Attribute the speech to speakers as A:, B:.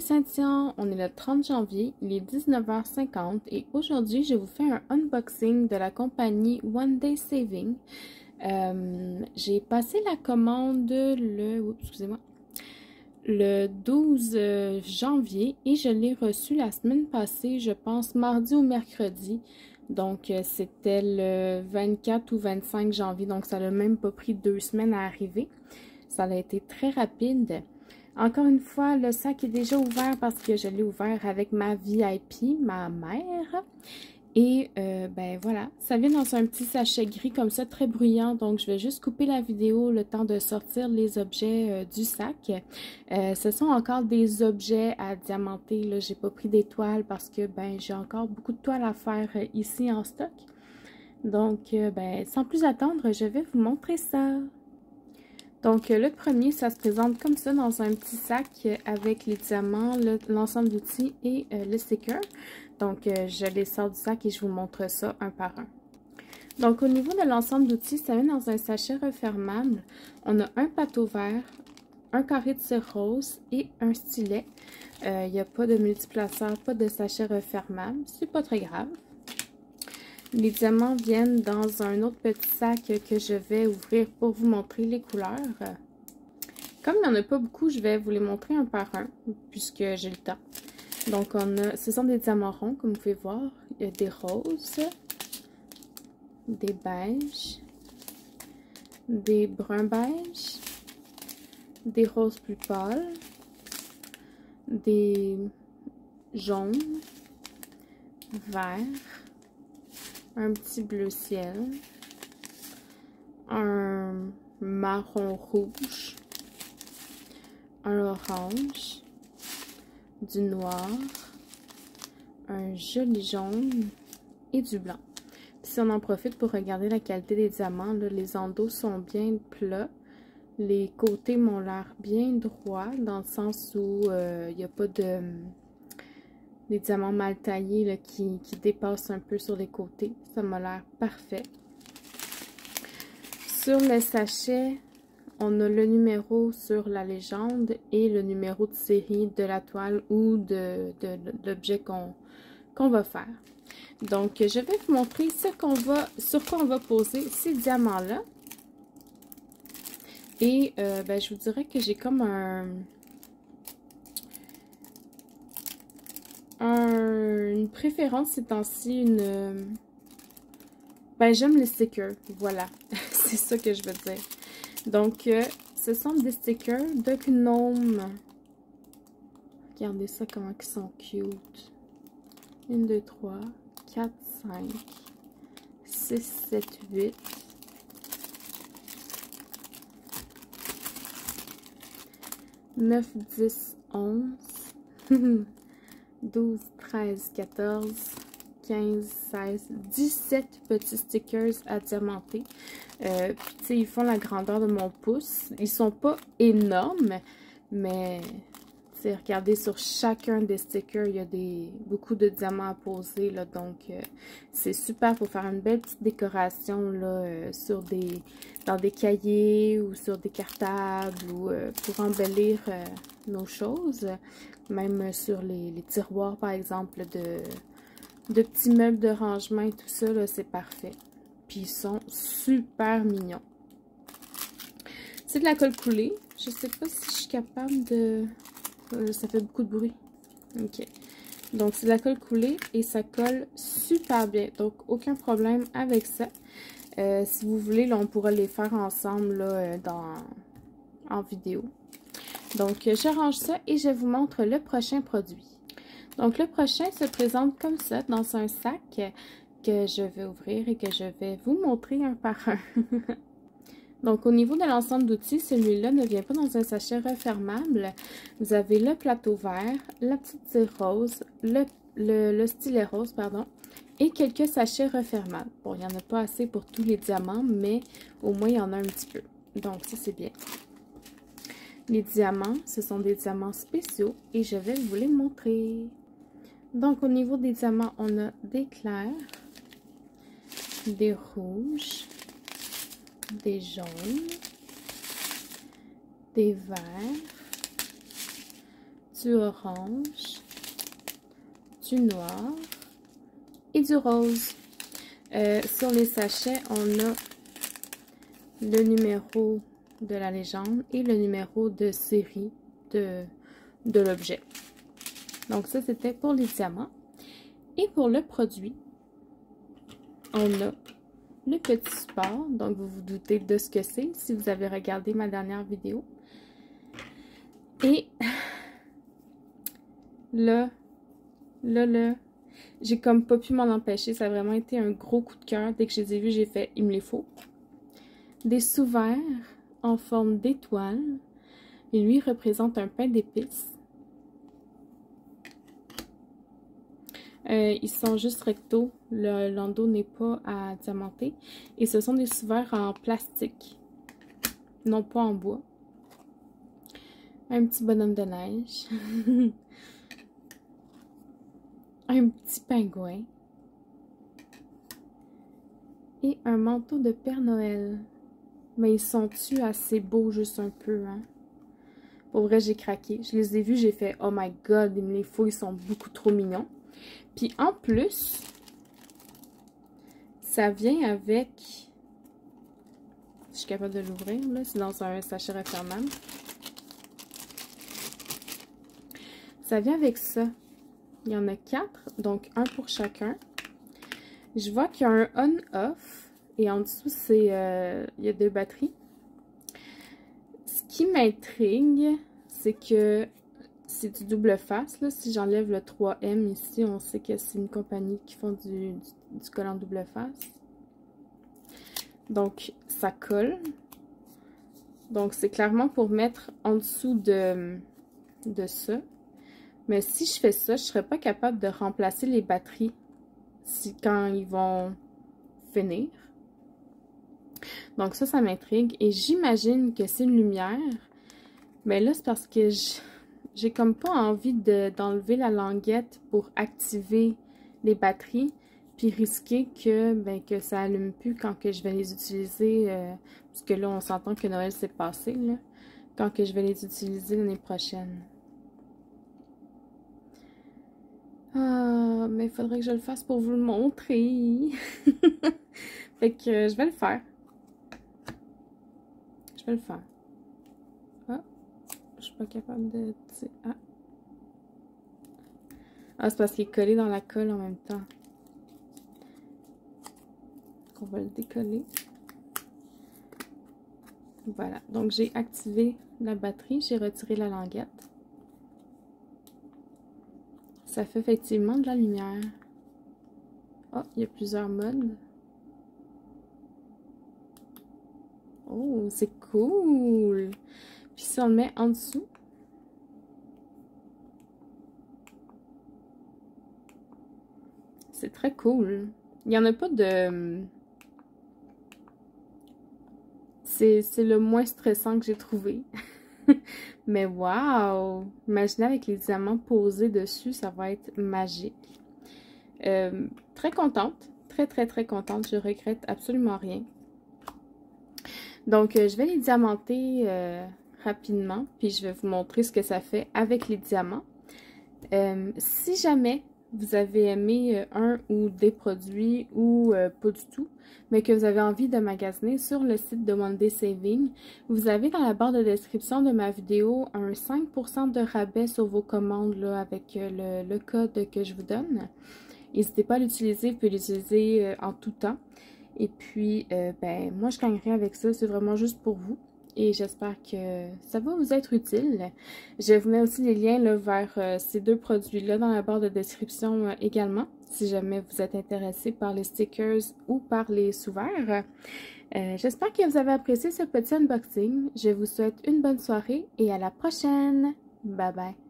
A: Saint-Tian, on est le 30 janvier, il est 19h50 et aujourd'hui je vous fais un unboxing de la compagnie One Day Saving. J'ai passé la commande le 12 janvier et je l'ai reçu la semaine passée, je pense mardi ou mercredi. Donc c'était le 24 ou 25 janvier, donc ça n'a même pas pris 2 semaines à arriver. Ça a été très rapide. Encore une fois, le sac est déjà ouvert parce que je l'ai ouvert avec ma VIP, ma mère. Et ben voilà, ça vient dans un petit sachet gris comme ça, très bruyant. Donc je vais juste couper la vidéo le temps de sortir les objets du sac. Ce sont encore des objets à diamanter. Là, j'ai pas pris des toiles parce que ben j'ai encore beaucoup de toiles à faire ici en stock. Donc ben sans plus attendre, je vais vous montrer ça. Donc, le premier, ça se présente comme ça dans un petit sac avec les diamants, l'ensemble d'outils et le sticker. Donc, je les sors du sac et je vous montre ça un par un. Donc, au niveau de l'ensemble d'outils, ça vient dans un sachet refermable. On a un plateau vert, un carré de cire rose et un stylet. Il n'y a pas de multiplaceur, pas de sachet refermable. C'est pas très grave. Les diamants viennent dans un autre petit sac que je vais ouvrir pour vous montrer les couleurs. Comme il n'y en a pas beaucoup, je vais vous les montrer un par un, puisque j'ai le temps. Donc, ce sont des diamants ronds, comme vous pouvez voir. Il y a des roses, des beiges, des bruns beiges, des roses plus pâles, des jaunes, verts, un petit bleu ciel, un marron rouge, un orange, du noir, un joli jaune et du blanc. Puis si on en profite pour regarder la qualité des diamants, là, les endos sont bien plats, les côtés m'ont l'air bien droits dans le sens où il n'y a pas de... des diamants mal taillés là, qui dépassent un peu sur les côtés. Ça m'a l'air parfait. Sur le sachet, on a le numéro sur la légende et le numéro de série de la toile ou de l'objet qu'on va faire. Donc, je vais vous montrer sur quoi on va poser ces diamants-là. Et ben, je vous dirais que j'ai comme une préférence ces temps-ci, ben j'aime les stickers, voilà, c'est ça que je veux dire. Donc, ce sont des stickers de Gnome. Regardez ça, comment ils sont cute. 1, 2, 3, 4, 5, 6, 7, 8. 9, 10, 11. 12, 13, 14, 15, 16, 17 petits stickers à diamanter. Puis, tu sais, ils font la grandeur de mon pouce. Ils sont pas énormes, mais, tu sais, regardez, sur chacun des stickers, il y a beaucoup de diamants à poser, là. Donc, c'est super pour faire une belle petite décoration, là, dans des cahiers ou sur des cartables ou pour embellir nos choses. Même sur les tiroirs, par exemple, de petits meubles de rangement et tout ça, là, c'est parfait. Puis ils sont super mignons. C'est de la colle coulée. Je sais pas si je suis capable de... ça fait beaucoup de bruit. Ok. Donc, c'est de la colle coulée et ça colle super bien. Donc, aucun problème avec ça. Si vous voulez, là, on pourra les faire ensemble là, en vidéo. Donc, je range ça et je vous montre le prochain produit. Donc, le prochain se présente comme ça, dans un sac que je vais ouvrir et que je vais vous montrer un par un. Donc, au niveau de l'ensemble d'outils, celui-là ne vient pas dans un sachet refermable. Vous avez le plateau vert, la petite cire rose, le stylet rose, pardon, et quelques sachets refermables. Bon, il n'y en a pas assez pour tous les diamants, mais au moins, il y en a un petit peu. Donc, ça, c'est bien. Les diamants, ce sont des diamants spéciaux et je vais vous les montrer. Donc, au niveau des diamants, on a des clairs, des rouges, des jaunes, des verts, du orange, du noir et du rose. Sur les sachets, on a le numéro de la légende et le numéro de série de l'objet. Donc ça, c'était pour les diamants. Et pour le produit, on a le petit support. Donc vous vous doutez de ce que c'est si vous avez regardé ma dernière vidéo. Et là, j'ai comme pas pu m'en empêcher. Ça a vraiment été un gros coup de cœur. Dès que je les ai vus, j'ai fait, il me les faut. Des sous-verts en forme d'étoile. Et lui représente un pain d'épices. Ils sont juste recto. Le landau n'est pas à diamanter. Et ce sont des sous-verts en plastique. Non pas en bois. Un petit bonhomme de neige. Un petit pingouin. Et un manteau de Père Noël. Mais ils sont-tu assez beaux juste un peu, hein? Pour vrai, j'ai craqué. Je les ai vus, j'ai fait « Oh my God, il me les faut, ils sont beaucoup trop mignons. » Puis en plus, ça vient avec... Je suis capable de l'ouvrir, là. C'est dans un sachet refermable. Ça vient avec ça. Il y en a 4, donc un pour chacun. Je vois qu'il y a un on-off. Et en dessous, c'est il y a 2 batteries. Ce qui m'intrigue, c'est que c'est du double face. Là. Si j'enlève le 3M ici, on sait que c'est une compagnie qui font du collant double face. Donc, ça colle. Donc, c'est clairement pour mettre en dessous de ça. Mais si je fais ça, je ne serais pas capable de remplacer les batteries quand ils vont finir. Donc ça m'intrigue. Et j'imagine que c'est une lumière. Mais là, c'est parce que j'ai comme pas envie d'enlever la languette pour activer les batteries. Puis risquer que ça allume plus quand que je vais les utiliser. Parce que là, on s'entend que Noël s'est passé. Là, quand que je vais les utiliser l'année prochaine. Ah, mais il faudrait que je le fasse pour vous le montrer. Fait que je vais le faire. Je vais le faire. Ah, je suis pas capable de... Ah, c'est parce qu'il est collé dans la colle en même temps. On va le décoller. Voilà. Donc, j'ai activé la batterie. J'ai retiré la languette. Ça fait effectivement de la lumière. Oh, il y a plusieurs modes. Oh, c'est cool! Puis si on le met en dessous, c'est très cool. Il n'y en a pas de... C'est le moins stressant que j'ai trouvé. Mais waouh! Imaginez avec les diamants posés dessus, ça va être magique. Très contente. Très, très, très contente. Je regrette absolument rien. Donc, je vais les diamanter rapidement. Puis, je vais vous montrer ce que ça fait avec les diamants. Si jamais vous avez aimé un ou des produits ou pas du tout, mais que vous avez envie de magasiner sur le site de One Day Saving, vous avez dans la barre de description de ma vidéo un 5% de rabais sur vos commandes là, avec le code que je vous donne. N'hésitez pas à l'utiliser, vous pouvez l'utiliser en tout temps. Et puis, moi je gagnerai avec ça, c'est vraiment juste pour vous. Et j'espère que ça va vous être utile. Je vous mets aussi les liens là, vers ces 2 produits-là dans la barre de description également, si jamais vous êtes intéressé par les stickers ou par les sous-verts. J'espère que vous avez apprécié ce petit unboxing. Je vous souhaite une bonne soirée et à la prochaine. Bye bye.